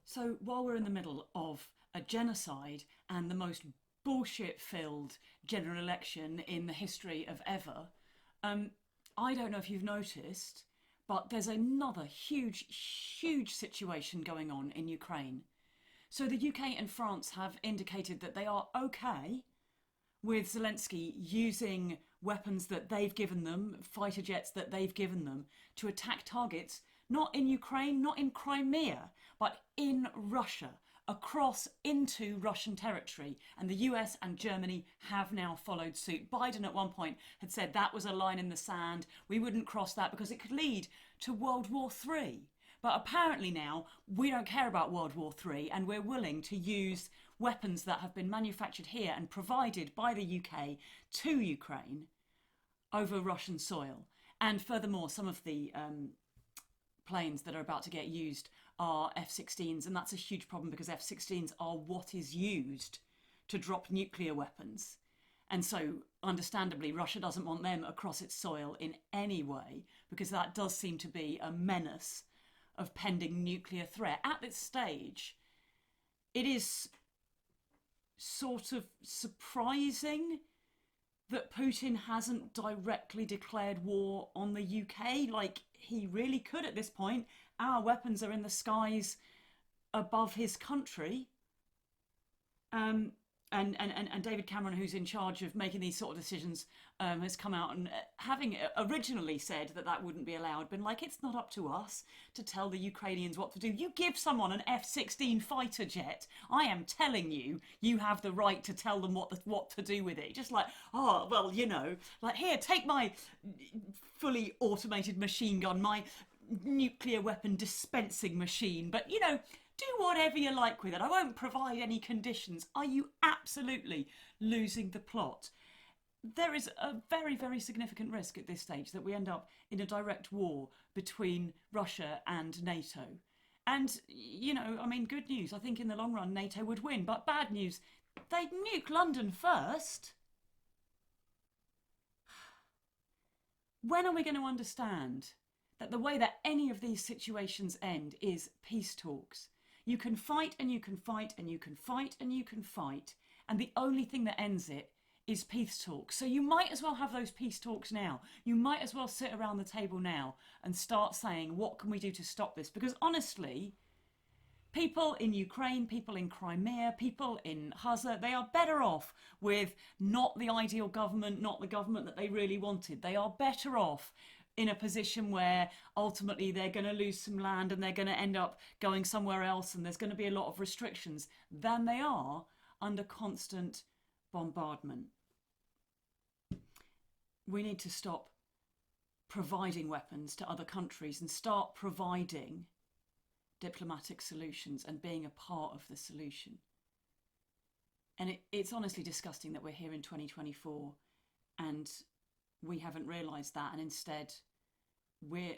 So while we're in the middle of a genocide and the most bullshit-filled general election in the history of ever, um, I don't know if you've noticed, but there's another huge, huge situation going on in Ukraine. So the UK and France have indicated that they are okay with Zelensky using weapons that they've given them, fighter jets that they've given them, to attack targets not in Ukraine, not in Crimea, but in Russia, across into Russian territory. And the US and Germany have now followed suit. Biden at one point had said that was a line in the sand. We wouldn't cross that because it could lead to World War III. But apparently now we don't care about World War III and we're willing to use weapons that have been manufactured here and provided by the UK to Ukraine over Russian soil. And furthermore, some of the planes that are about to get used are F-16s, and that's a huge problem because F-16s are what is used to drop nuclear weapons. And so, understandably, Russia doesn't want them across its soil in any way because that does seem to be a menace of pending nuclear threat. At this stage, it is sort of surprising that Putin hasn't directly declared war on the UK. Like, he really could at this point. Our weapons are in the skies above his country. And David Cameron, who's in charge of making these sort of decisions, has come out and having originally said that that wouldn't be allowed, been like, it's not up to us to tell the Ukrainians what to do. You give someone an F-16 fighter jet, I am telling you, you have the right to tell them what to do with it. Just like, oh, well, you know, like, here, take my fully automated machine gun, my nuclear weapon dispensing machine, but, you know, do whatever you like with it. I won't provide any conditions. Are you absolutely losing the plot? There is a very, very significant risk at this stage that we end up in a direct war between Russia and NATO. And, you know, I mean, good news. I think in the long run, NATO would win. But bad news, they'd nuke London first. When are we going to understand that the way that any of these situations end is peace talks? You can fight and you can fight and you can fight and you can fight, and the only thing that ends it is peace talks. So you might as well have those peace talks now. You might as well sit around the table now and start saying, what can we do to stop this? Because honestly, people in Ukraine, people in Crimea, people in Gaza, they are better off with not the ideal government, not the government that they really wanted. They are better off in a position where ultimately they're going to lose some land and they're going to end up going somewhere else and there's going to be a lot of restrictions than they are under constant bombardment. We need to stop providing weapons to other countries and start providing diplomatic solutions and being a part of the solution. And it's honestly disgusting that we're here in 2024 and we haven't realised that, and instead we're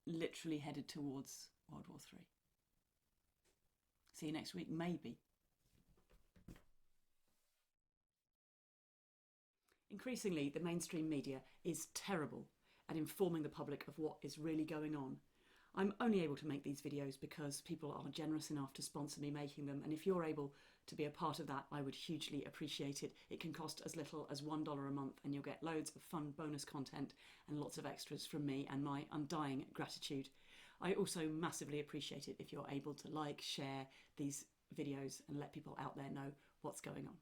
literally headed towards World War III. See you next week, maybe. Increasingly, the mainstream media is terrible at informing the public of what is really going on. I'm only able to make these videos because people are generous enough to sponsor me making them, and if you're able to be a part of that, I would hugely appreciate it. It can cost as little as $1 a month and you'll get loads of fun bonus content and lots of extras from me and my undying gratitude. I also massively appreciate it if you're able to like, share these videos and let people out there know what's going on.